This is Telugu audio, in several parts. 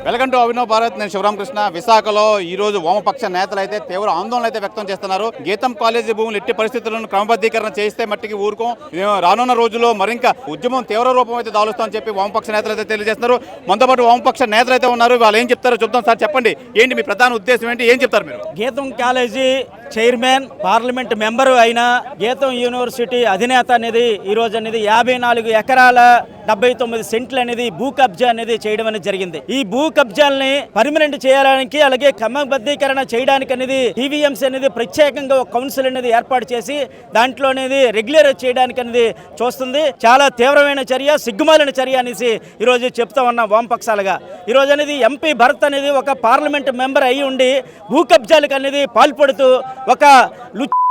Welcome to Abhinav Bharat. నేను శివరామకృష్ణ. విశాఖలో ఈ రోజు వామపక్ష నేతలు అయితే తీవ్ర ఆందోళన అయితే వ్యక్తం చేస్తున్నారు. గీతం కాలేజీ భూములు ఎట్టి పరిస్థితులను క్రమబద్ధీకరణ చేస్తే మట్టికి ఊరుకోం, రానున్న రోజుల్లో మరింక ఉద్యమం తీవ్ర రూపం అయితే దాలుస్తామని చెప్పి వామపక్ష నేతలు అయితే తెలియజేస్తున్నారు. మనతో పాటు వామపక్ష నేతలు అయితే ఉన్నారు. వాళ్ళు ఏం చెప్తారో చూద్దాం. సార్ చెప్పండి, ఏంటి మీ ప్రధాన ఉద్దేశం ఏంటి, ఏం చెప్తారు మీరు? గీతం కాలేజీ చైర్మన్, పార్లమెంట్ మెంబరు అయిన గీతం యూనివర్సిటీ అధినేత అనేది ఈరోజు అనేది 54 ఎకరాల 79 సెంట్లు అనేది భూ కబ్జా అనేది చేయడం అనేది జరిగింది. ఈ భూ కబ్జాలని పర్మనెంట్ చేయడానికి, అలాగే క్రమబద్ధీకరణ చేయడానికి అనేది టీవీఎంసీ అనేది ప్రత్యేకంగా ఒక కౌన్సిల్ అనేది ఏర్పాటు చేసి దాంట్లో అనేది రెగ్యులర్ చేయడానికి అనేది చూస్తుంది. చాలా తీవ్రమైన చర్య, సిగ్గుమాలిన చర్య అనేసి ఈరోజు చెప్తా ఉన్నాం వామపక్షాలుగా. ఈరోజు అనేది ఎంపీ భరత్ అనేది ఒక పార్లమెంట్ మెంబర్ అయి ఉండి భూ కబ్జాలకు అనేది పాల్పడుతూ ఒక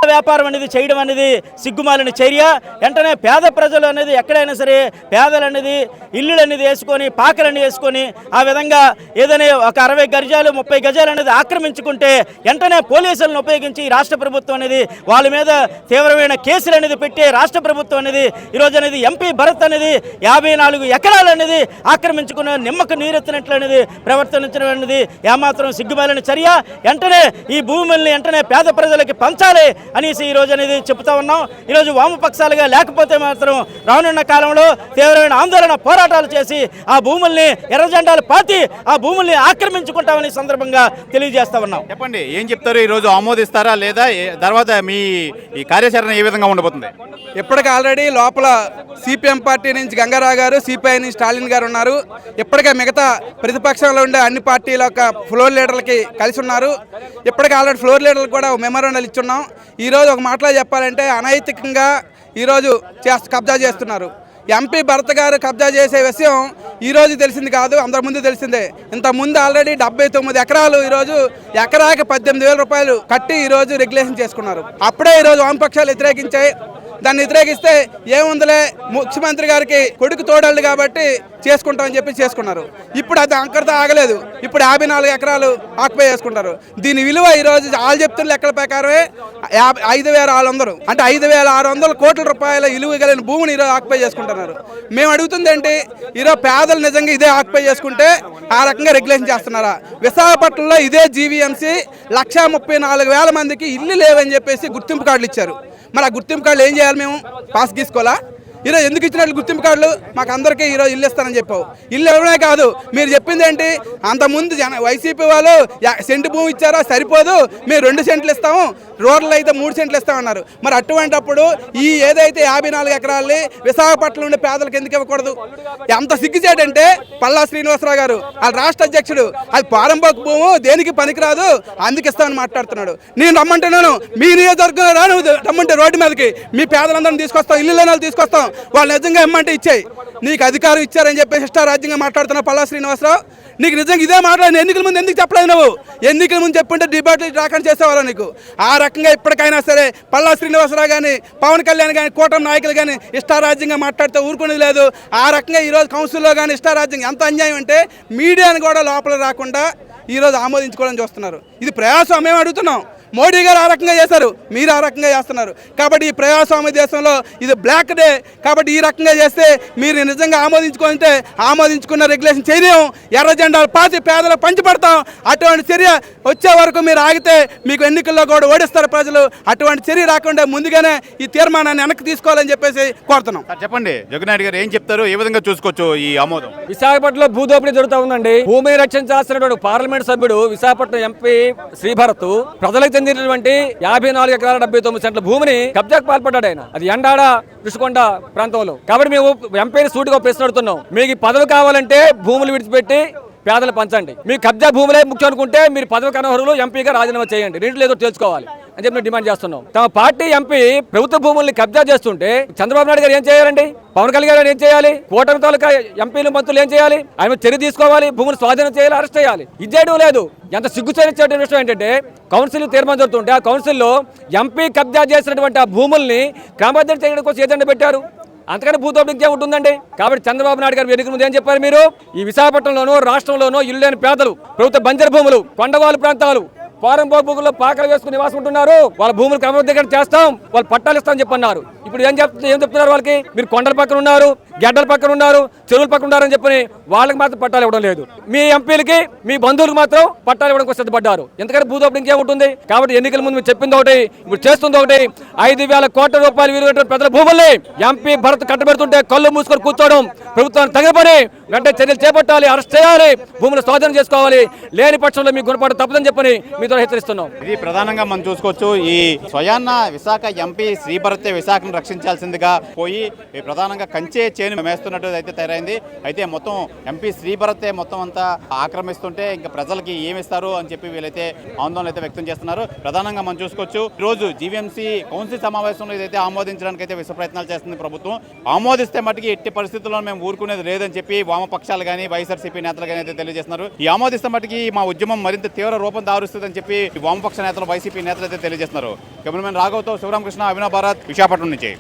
వ్యాపారం అనేది చేయడం అనేది సిగ్గుమాలిన చర్య. వెంటనే పేద ప్రజలు అనేది ఎక్కడైనా సరే పేదలు అనేది ఇల్లులు అనేది వేసుకొని, పాకలన్నీ వేసుకొని ఆ విధంగా ఏదైనా ఒక 60 గజాలు 30 గజాలు అనేది ఆక్రమించుకుంటే వెంటనే పోలీసులను ఉపయోగించి రాష్ట్ర ప్రభుత్వం అనేది వాళ్ళ మీద తీవ్రమైన కేసులు అనేది పెట్టి రాష్ట్ర ప్రభుత్వం అనేది ఈరోజు అనేది ఎంపీ భరత్ అనేది 54 ఎకరాలు అనేది ఆక్రమించుకుని నిమ్మకు నీరెత్తినట్లు అనేది ప్రవర్తించడం అనేది ఏమాత్రం సిగ్గుమాలిన చర్య. వెంటనే ఈ భూముల్ని వెంటనే పేద ప్రజలకి పంచాలి అనేసి ఈరోజు అనేది చెప్తా ఉన్నాం. ఈరోజు వామపక్షాలుగా లేకపోతే మాత్రం రానున్న కాలంలో తీవ్రమైన ఆందోళన పోరాటాలు చేసి ఆ భూముల్ని ఎర్రజెండాలు పాతి ఆ భూముల్ని ఆక్రమించుకుంటామని సందర్భంగా తెలియజేస్తా ఉన్నాం. చెప్పండి, ఏం చెప్తారు? ఈరోజు ఆమోదిస్తారా లేదా? తర్వాత మీ ఈ కార్యాచరణ ఏ విధంగా ఉండబోతుంది? ఇప్పటికే ఆల్రెడీ లోపల సిపిఎం పార్టీ నుంచి గంగారావు గారు, సిపిఐ నుంచి స్టాలిన్ గారు ఉన్నారు. ఇప్పటికే మిగతా ప్రతిపక్షంలో ఉండే అన్ని పార్టీల యొక్క ఫ్లోర్ లీడర్లకి కలిసి ఉన్నారు. ఇప్పటికే ఆల్రెడీ ఫ్లోర్ లీడర్లకు కూడా మెమోరాండాలు ఇచ్చున్నాం. ఈరోజు ఒక మాటలో చెప్పాలంటే అనైతికంగా ఈరోజు కబ్జా చేస్తున్నారు. ఎంపీ భరత్ గారు కబ్జా చేసే విషయం ఈరోజు తెలిసింది కాదు, అందరి ముందు తెలిసిందే. ఇంతకుముందు ఆల్రెడీ 79 ఎకరాలు ఈరోజు ఎకరాకి 18,000 రూపాయలు కట్టి ఈరోజు రెగ్యులేషన్ చేసుకున్నారు. అప్పుడే ఈరోజు వామపక్షాలు వ్యతిరేకించాయి. దాన్ని వ్యతిరేకిస్తే ఏముందిలే, ముఖ్యమంత్రి గారికి కొడుకు తోడళ్ళు కాబట్టి చేసుకుంటామని చెప్పి చేసుకున్నారు. ఇప్పుడు అది అంకర్తో ఆగలేదు. ఇప్పుడు 54 ఎకరాలు ఆక్యుపై చేసుకుంటారు. దీని విలువ ఈరోజు వాళ్ళు చెప్తున్న లెక్కల ప్రకారమే 5,400 అంటే 5,600 కోట్ల రూపాయల విలువ కలిగిన భూమిని ఈరోజు ఆక్యుపై చేసుకుంటున్నారు. మేము అడుగుతుంది ఏంటి, ఈరోజు పేదలు నిజంగా ఇదే ఆక్యుపై చేసుకుంటే ఆ రకంగా రెగ్యులేషన్ చేస్తున్నారా? విశాఖపట్నంలో ఇదే జీవీఎంసీ 134,000 మందికి ఇల్లు లేవని చెప్పేసి గుర్తింపు కార్డులు ఇచ్చారు. మరి ఆ గుర్తింపు కార్డులు ఏం చేయాలి? మేము పాస్ తీసుకోవాలా? ఈరోజు ఎందుకు ఇచ్చినట్లు గుర్తింపు కార్డులు? మాకు అందరికీ ఈరోజు ఇల్లు ఇస్తానని చెప్పావు. ఇల్లు ఇవ్వడమే కాదు, మీరు చెప్పింది ఏంటి, అంతకుముందు వైసీపీ వాళ్ళు సెంటు భూమి ఇచ్చారో సరిపోదు, మేము 2 సెంట్లు ఇస్తాము, రోడ్లు అయితే 3 సెంట్లు ఇస్తామన్నారు. మరి అటువంటిప్పుడు ఈ ఏదైతే 54 ఎకరాలని విశాఖపట్నం ఉండే పేదలకు ఎందుకు ఇవ్వకూడదు? ఎంత సిగ్గుచేటంటే పల్లా శ్రీనివాసరావు గారు, వాళ్ళ రాష్ట్ర అధ్యక్షుడు, అది పారంభక భూము, దేనికి పనికిరాదు, అందుకు ఇస్తామని మాట్లాడుతున్నాడు. నేను రమ్మంటున్నాను, మీ నియోజకవర్గంలో రాను, రమ్మంటే రోడ్డు మీదకి మీ పేదలందరినీ తీసుకొస్తాం, ఇల్లు లేని వాళ్ళు తీసుకొస్తాం, వాళ్ళు నిజంగా ఇమ్మంటే ఇచ్చాయి. నీకు అధికారం ఇచ్చారని చెప్పేసి ఇష్టారాజ్యంగా మాట్లాడుతున్నావు పల్లా శ్రీనివాసరావు. నీకు నిజంగా ఇదే మాట్లాడిన ఎన్నికల ముందు ఎందుకు చెప్పలేదు? నువ్వు ఎన్నికల ముందు చెప్పుంటే డిబేట్లు రాకుండా చేసేవాళ్ళు. నీకు ఆ రకంగా ఇప్పటికైనా సరే పల్లా శ్రీనివాసరావు కానీ, పవన్ కళ్యాణ్ కానీ, కూటమి నాయకులు కానీ ఇష్టారాజ్యంగా మాట్లాడితే ఊరుకునేది లేదు. ఆ రకంగా ఈరోజు కౌన్సిల్లో కానీ ఇష్టారాజ్యంగా ఎంత అన్యాయం అంటే మీడియాని కూడా లోపల రాకుండా ఈరోజు ఆమోదించుకోవాలని చూస్తున్నారు. ఇది ప్రజాస్వామ్యం అడుగుతున్నాం. మోడీ గారు ఆ రకంగా చేశారు, మీరు ఆ రకంగా చేస్తున్నారు. కాబట్టి ఈ ప్రజాస్వామ్య దేశంలో ఇది బ్లాక్ డే. కాబట్టి ఈ రకంగా చేస్తే మీరు నిజంగా ఆమోదించుకుంటే ఆమోదించుకున్న రెగ్యులేషన్ చర్యం ఎర్ర జెండాలు పాతి పేదలకు పంచిపెడతాం. అటువంటి చర్య వచ్చే వరకు మీరు ఆగితే మీకు ఎన్నికల్లో కూడా ఓడిస్తారు ప్రజలు. అటువంటి చర్య రాకుండా ముందుగానే ఈ తీర్మానాన్ని వెనక్కి తీసుకోవాలని చెప్పేసి కోరుతున్నాం. చెప్పండి జగన్నాయుడు గారు, ఏం చెప్తారు? ఏ విధంగా చూసుకోవచ్చు ఈ ఆమోదం? విశాఖపట్నంలో భూదోపిడీ జరుగుతూ ఉందండి. భూమి రక్షించాల్సినటువంటి పార్లమెంట్ సభ్యుడు విశాఖపట్నం ఎంపీ శ్రీభరత్ ప్రజలకు చెందినటువంటి 54 ఎకరాల 79 సెంట్ల భూమిని కబ్జాకు పాల్పడ్డాడు. ఆయన అది ఎండాడ రుషికొండ ప్రాంతంలో. కాబట్టి మేము ఎంపీని సూటిగా ప్రశ్న అడుగుతున్నాం, మీకు పదవి కావాలంటే భూములు విడిచిపెట్టి పేదలు పంచండి. మీకు కబ్జా భూములే ముఖ్యం అనుకుంటే మీరు పదవికి అనర్హులు, ఎంపీగా రాజీనామా చేయండి, రెంట్లు ఏదో తెలుసుకోవాలి అని చెప్పి డిమాండ్ చేస్తున్నాం. తమ పార్టీ ఎంపీ ప్రభుత్వ భూముల్ని కబ్జా చేస్తుంటే చంద్రబాబు నాయుడు గారు ఏం చేయాలండి? పవన్ కళ్యాణ్ గారు ఏం చేయాలి? కూటమి తాలూకా ఎంపీలు మంత్రులు ఏం చేయాలి? ఆయన చర్య తీసుకోవాలి, భూములు స్వాధీనం చేయాలి, అరెస్ట్ చేయాలి. ఇది చేయడం లేదు. ఎంత సిగ్గుచేసే విషయం ఏంటంటే కౌన్సిల్ తీర్మానం జరుగుతుంటే ఆ కౌన్సిల్లో ఎంపీ కబ్జా చేసినటువంటి ఆ భూముల్ని క్రమబద్ధం చేయడం కోసం ఏజెండా పెట్టారు. అంతకని భూదోపిడీ ఉంటుంది. కాబట్టి చంద్రబాబు నాయుడు గారు ఎన్నికల ముందు ఏం చెప్పారు? మీరు ఈ విశాఖపట్నంలోనూ రాష్ట్రంలోనూ ఇల్లు లేని పేదలు, ప్రభుత్వ బంజరు భూములు, కొండవాళ్ళు ప్రాంతాలు, ఫారం భూముల్లో పాకలు వేసుకుని నివాసం ఉంటున్నారు. వాళ్ళ భూములు క్రమబద్ధీకరణ చేస్తాం, వాళ్ళు పట్టాలు ఇస్తామని చెప్పన్నారు. ఇప్పుడు ఏం చెప్తున్నారు వాళ్ళకి? మీరు కొండల పక్కన ఉన్నారు, గడ్డల పక్కన ఉన్నారు, చెరువుల పక్కన ఉన్నారని చెప్పని వాళ్ళకి మాత్రం పట్టాలు ఇవ్వడం లేదు. మీ ఎంపీలకి మీ బంధువులకు మాత్రం పట్టాలు ఇవ్వడం కోసం సిద్ధపడ్డారు. ఎందుకంటే భూదోపిడి ఇంకేముంటుంది? కాబట్టి ఎన్నికల ముందు మీరు చెప్పింది ఒకటి, ఇప్పుడు చేస్తుంది ఒకటి. 5,000 కోట్ల రూపాయలు విలువ ప్రజల భూముల్ని ఎంపీ భరత్ కట్టబెడుతుంటే కళ్ళు మూసుకొని కూర్చోవడం ప్రభుత్వానికి తగిన పని. వెంటనే చర్యలు చేపట్టాలి, అరెస్ట్ చేయాలి, భూములు స్వాధీనం చేసుకోవాలి. లేని పక్షంలో మీ గుణపాటు తప్పదని చెప్పని మీతో హెచ్చరిస్తున్నాం. ఇది ప్రధానంగా మనం చూసుకోవచ్చు. ఈ స్వయాన్న విశాఖ ఎంపీ శ్రీభరత్ విశాఖను రక్షించాల్సిందిగా పోయి ప్రధానంగా కంచే చేను మేస్తున్నట్టు అయితే తయారైంది. అయితే మొత్తం ఎంపీ శ్రీభరతే మొత్తం అంతా ఆక్రమిస్తుంటే ఇంకా ప్రజలకి ఏమిస్తారు అని చెప్పి వీళ్ళైతే ఆందోళన అయితే వ్యక్తం చేస్తున్నారు. ప్రధానంగా మనం చూసుకోవచ్చు, ఈ రోజు జీవీఎంసీ కౌన్సిల్ సమావేశంలో ఇదైతే ఆమోదించడానికి అయితే విశ్వ ప్రయత్నాలు చేస్తుంది ప్రభుత్వం. ఆమోదిస్తే మటుకి ఎట్టి పరిస్థితుల్లో మేము ఊరుకునేది లేదని చెప్పి వామపక్షాలు కానీ వైఎస్ఆర్సీపీ నేతలు కానీ అయితే తెలియజేస్తున్నారు. ఈ ఆమోదిస్తే మటుకి మా ఉద్యమం మరింత తీవ్ర రూపం దారుస్తుందని చెప్పి వామపక్ష నేతలు వైసీపీ నేతలు అయితే తెలియజేస్తున్నారు. కెమెరామెన్ రాఘవ్తో శివరామకృష్ణ, అభినవ్ భారత్, విశాఖపట్నం నుంచి.